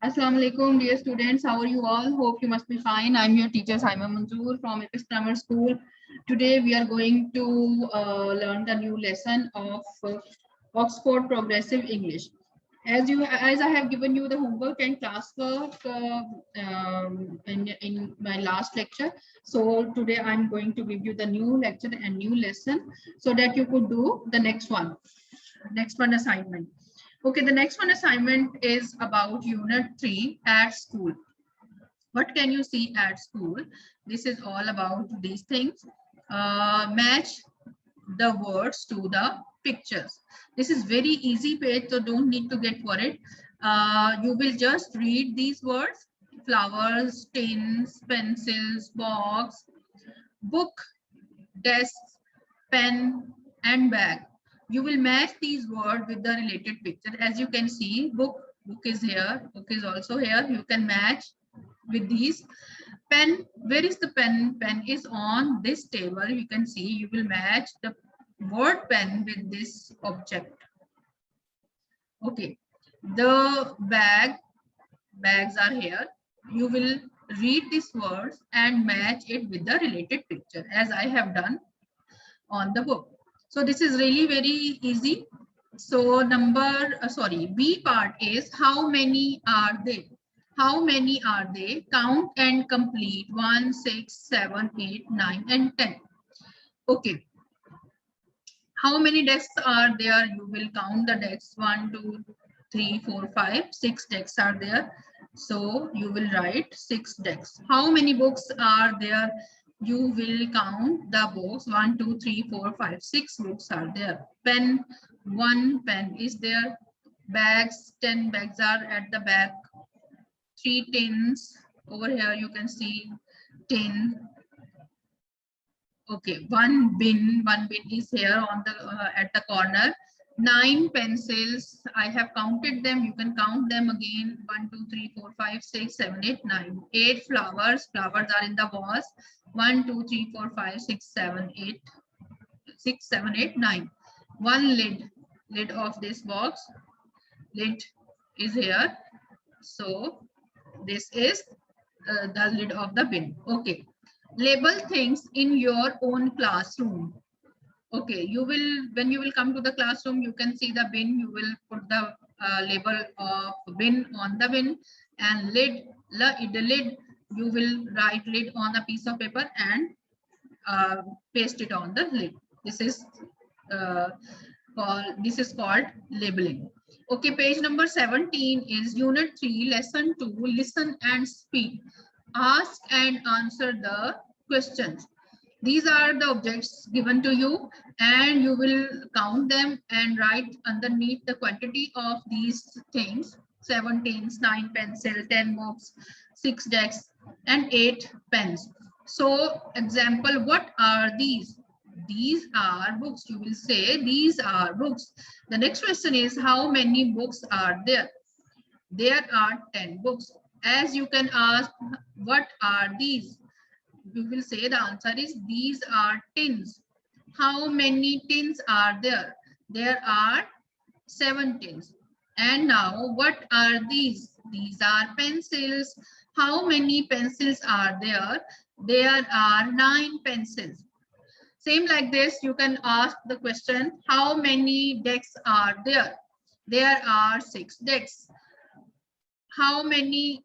Assalamu alaikum, dear students. How are you all? Hope you must be fine. I'm your teacher Saima Manzoor from Apex Grammar School. Today we are going to learn the new lesson of Oxford Progressive English. As I have given you the homework and classwork in my last lecture, so today I'm going to give you the new lecture and new lesson so that you could do the next one assignment. Okay, the next one assignment is about unit 3 at school. What can you see at school? This is all about these things. Match the words to the pictures. This is very easy page, so don't need to get worried. You will just read these words: flowers, tins, pencils, box, book, desk, pen, and bag. You will match these words with the related picture. As you can see, book is here, book is also here. You can match with these. Pen, where is the pen? Pen is on this table. You can see you will match the word pen with this object. Okay, the bags are here. You will read these words and match it with the related picture as I have done on the book. So this is really very easy. So B part is how many are they? How many are they? Count and complete 1, 6, 7, 8, 9, and 10. Okay. How many desks are there? You will count the desks. 1, 2, 3, 4, 5, 6 desks are there. So you will write 6 desks. How many books are there? You will count the books. 1, 2, 3, 4, 5, 6 books are there. Pen, 1 pen is there. Bags, 10 bags are at the back. 3 tins. Over here you can see tin. Okay, one bin is here on the at the corner. 9 pencils, I have counted them. You can count them again. 1, 2, 3, 4, 5, 6, 7, 8, 9. 8 flowers are in the vase. 1, 2, 3, 4, 5, 6, 7, 8, 6, 7, 8, 9. One lid of this box. Lid is here. So this is the lid of the bin. Okay. Label things in your own classroom. Okay, when you will come to the classroom, you can see the bin. You will put the label of bin on the bin, and the lid, you will write lid on a piece of paper and paste it on the lid. This is called labeling. Okay, page number 17 is unit 3, lesson 2, listen and speak. Ask and answer the questions. These are the objects given to you, and you will count them and write underneath the quantity of these things: 17, 9 pencil, 10 books, 6 desks, and 8 pens. So example, what are these? These are books. You will say these are books. The next question is, how many books are there? There are 10 books. As you can ask, what are these? You will say the answer is these are tins. How many tins are there? There are 7 tins. And now what are these? These are pencils. How many pencils are there? There are 9 pencils. Same like this, you can ask the question, how many desks are there? There are 6 desks. How many,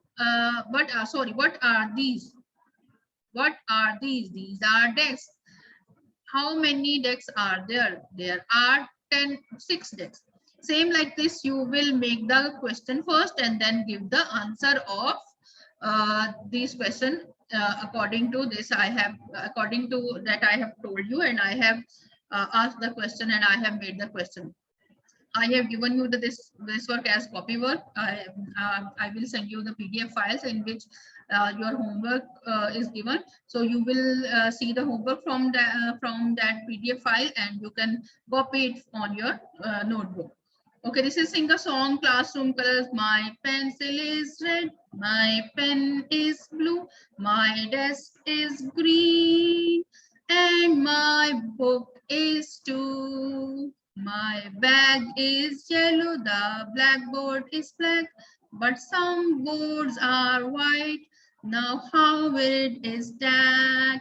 what are these? What are these? These are desks. How many desks are there? There are 6 desks. Same like this, you will make the question first and then give the answer of this question according to that I have told you, and I have asked the question and I have made the question. I have given you this work as copy work. I will send you the PDF files in which your homework is given. So you will see the homework from that PDF file, and you can copy it on your notebook. Okay, this is sing a song, classroom colors. My pencil is red, my pen is blue, my desk is green, and my book is too. My bag is yellow, the blackboard is black, but some boards are white. Now how weird is that?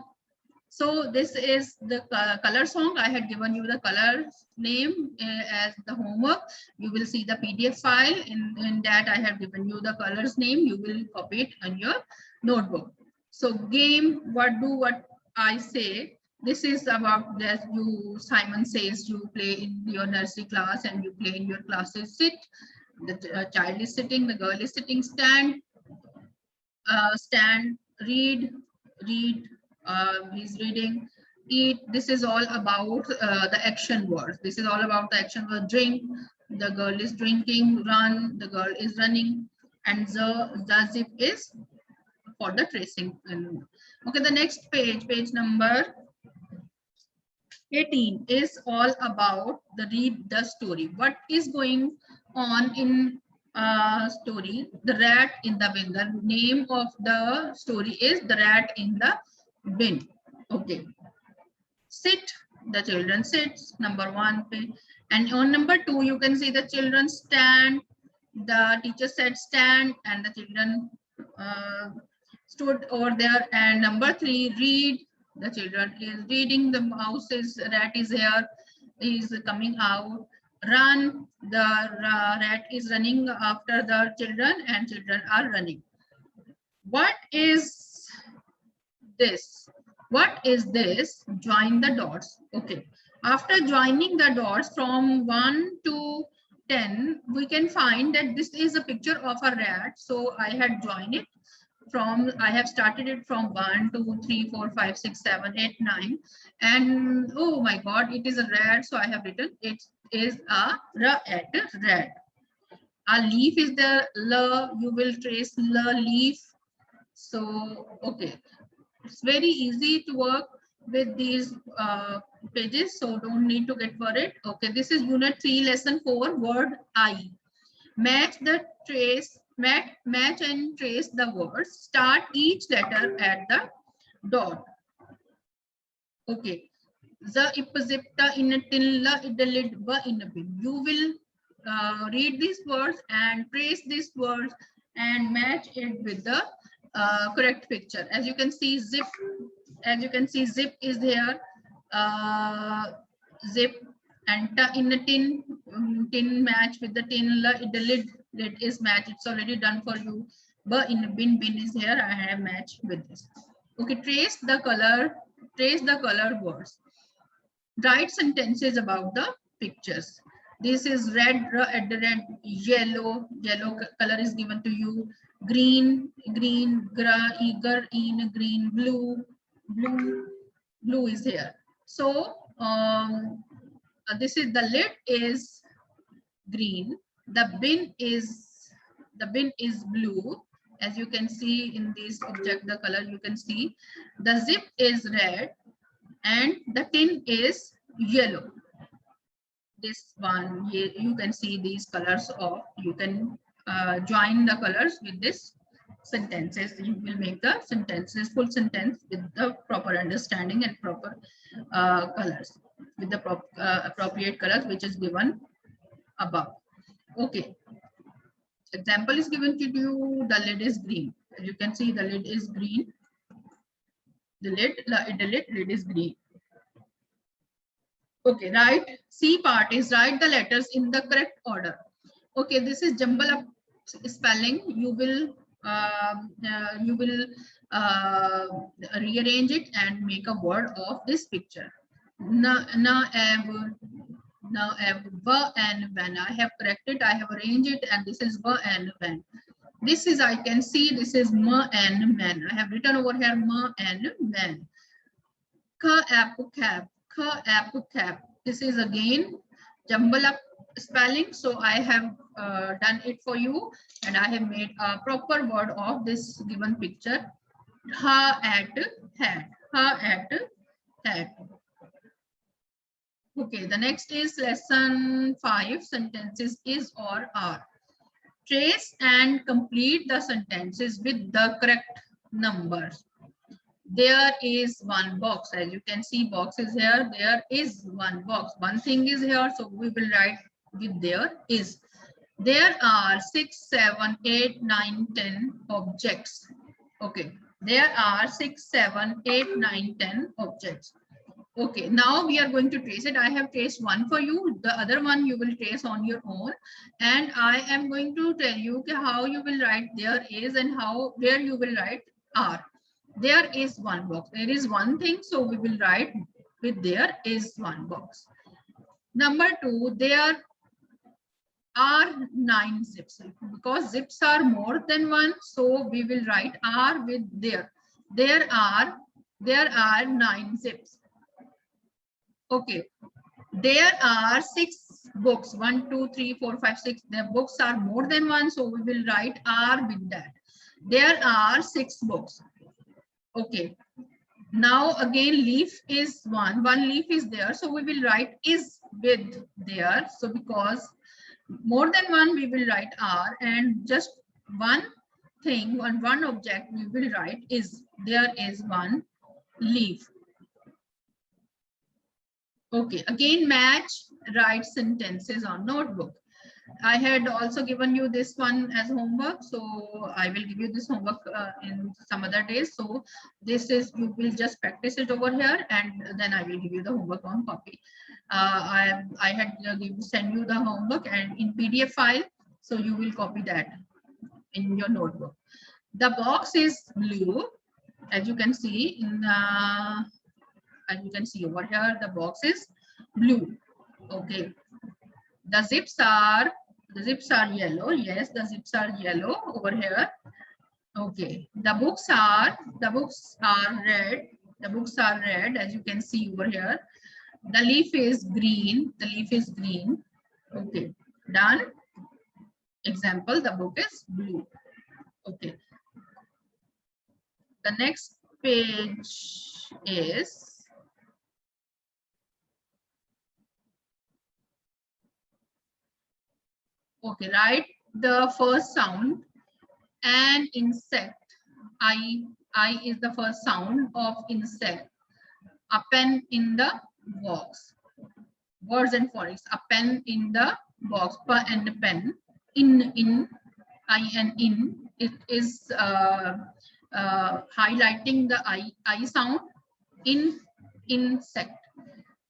So this is the color song. I had given you the color name as the homework. You will see the PDF file. In that I have given you the colors name. You will copy it on your notebook. So game, what I say. This is about that you, Simon says you play in your nursery class and you play in your classes. Sit. The child is sitting, the girl is sitting, stand, stand, read, read, he's reading, eat. This is all about the action words. This is all about the action word. Drink, the girl is drinking. Run, the girl is running. And the zip is for the tracing. Okay, the next page, page number 18 is all about the read the story. What is going on in story? The rat in the bin. The name of the story is the rat in the bin. Okay. Sit. The children sits. Number 1. And on number 2, you can see the children stand. The teacher said stand, and the children stood over there. And number 3, read. The children is reading. The mouse is, rat is here, is coming out. Run. The rat is running after the children, and children are running. What is this? What is this? Join the dots. Okay. After joining the dots from 1 to 10, we can find that this is a picture of a rat. So I had joined it from, I have started it from 1, 2, 3, 4, 5, 6, 7, 8, 9. And oh my God, it is a rat. So I have written it is a rat. A leaf is the L, you will trace L, leaf. So, okay. It's very easy to work with these pages, so don't need to get worried. Okay, this is unit 3, lesson 4, word I. Match and trace the words. Start each letter at the dot. Okay. The ipzipta in a tilla idalid va in a bin. You will read these words and trace these words and match it with the correct picture. As you can see, zip. As you can see, zip is there. Zip and in the tin match with the tin. The lid is match. It's already done for you. But in the bin is here. I have matched with this. Okay, trace the color words. Write sentences about the pictures. This is red, yellow color is given to you. Green, eager, in, green, blue is here. So this is, the lid is green. The bin is blue. As you can see in this object, the color you can see. The zip is red and the tin is yellow. This one, you can see these colors of, you can join the colors with this sentences. You will make the sentences, full sentence with the proper understanding and proper colors, with the appropriate colors which is given above. Okay. Example is given to you. The lid is green. As you can see, the lid is green. The lid is green. Okay, right. C part is write the letters in the correct order. Okay, this is jumble up spelling. You will rearrange it and make a word of this picture. Now, and when. I have corrected. I have arranged it, and this is and when. This is, I can see, this is ma and man. I have written over here ma and man. Cap. This is again jumble up spelling. So I have done it for you, and I have made a proper word of this given picture. Ha at hat. Okay, the next is lesson 5, sentences is or are. Trace and complete the sentences with the correct numbers. There is one box. As you can see, box is here. There is one box. One thing is here, so we will write with there is. There are 6, 7, 8, 9, 10 objects. Okay, there are 6, 7, 8, 9, 10 objects. Okay, now we are going to trace it. I have traced one for you. The other one you will trace on your own. And I am going to tell you how you will write there is and where you will write are. There is one box. There is one thing. So we will write with there is one box. Number 2, there are 9 zips. Because zips are more than one. So we will write are with there. There are 9 zips. Okay, there are 6 books. 1, 2, 3, 4, 5, 6. The books are more than one, so we will write are with that. There are 6 books. Okay. Now again, leaf is one leaf is there, so we will write is with there. So because more than one, we will write are, and just one thing, one object, we will write is. There is one leaf. Okay, again match, write sentences on notebook. I had also given you this one as homework, so I will give you this homework in some other days. So this is, you will just practice it over here, and then I will give you the homework on copy. I had send you the homework and in PDF file, so you will copy that in your notebook. The box is blue, as you can see in as you can see over here, the box is blue. Okay, the zips are yellow. Yes, the zips are yellow over here. Okay, the books are red. The books are red, as you can see over here. The leaf is green. Okay, done. Example, the book is blue. Okay, the next page is, okay, write the first sound. An insect. I is the first sound of insect. A pen in the box. Words and phonics. A pen in the box. Pa and pen. In. I and in. It is highlighting the I sound. In, insect.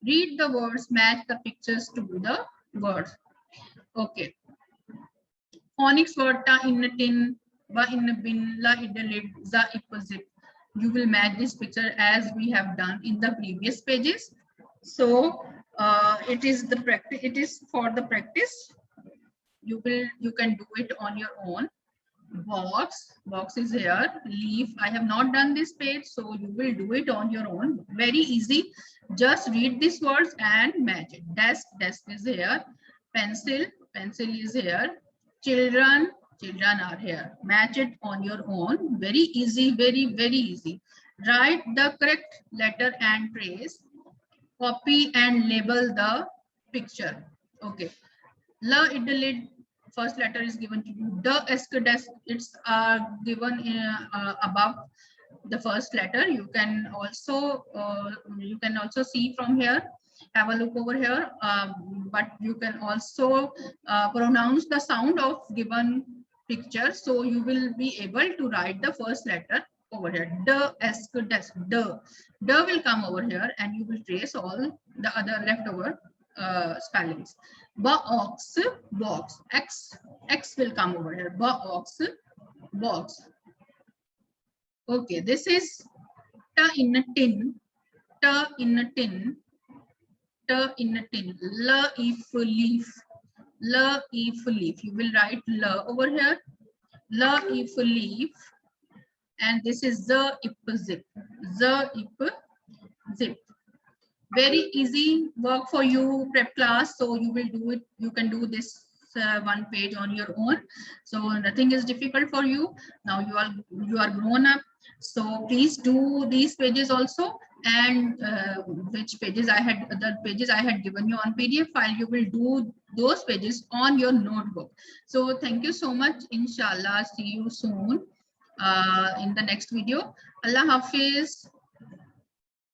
Read the words. Match the pictures to the words. Okay. Phonics word ta in a tin, ba in a bin, la in a lid, za zip. You will match this picture as we have done in the previous pages. So it is the practice. It is for the practice. You can do it on your own. Box is here. Leaf. I have not done this page, so you will do it on your own. Very easy. Just read these words and match it. Desk is here. Pencil is here. Children are here. Match it on your own. Very easy, very easy. Write the correct letter and trace. Copy and label the picture. Okay. La idlid, first letter is given to you. The desk, it's given above the first letter. You can also see from here. Have a look over here, but you can also pronounce the sound of given picture, so you will be able to write the first letter over here. The desk, the will come over here, and you will trace all the other leftover spellings. Box, x will come over here. Box. Okay, this is ta in a tin. In a tin. La if leaf. You will write la over here. La if leaf. And this is the if zip. Zip. Very easy work for you, prep class. So you will do it. You can do this one page on your own. So nothing is difficult for you. Now you are grown up. So please do these pages also. And the pages I had given you on PDF file, you will do those pages on your notebook. So thank you so much. Inshallah, see you soon in the next video. Allah Hafiz.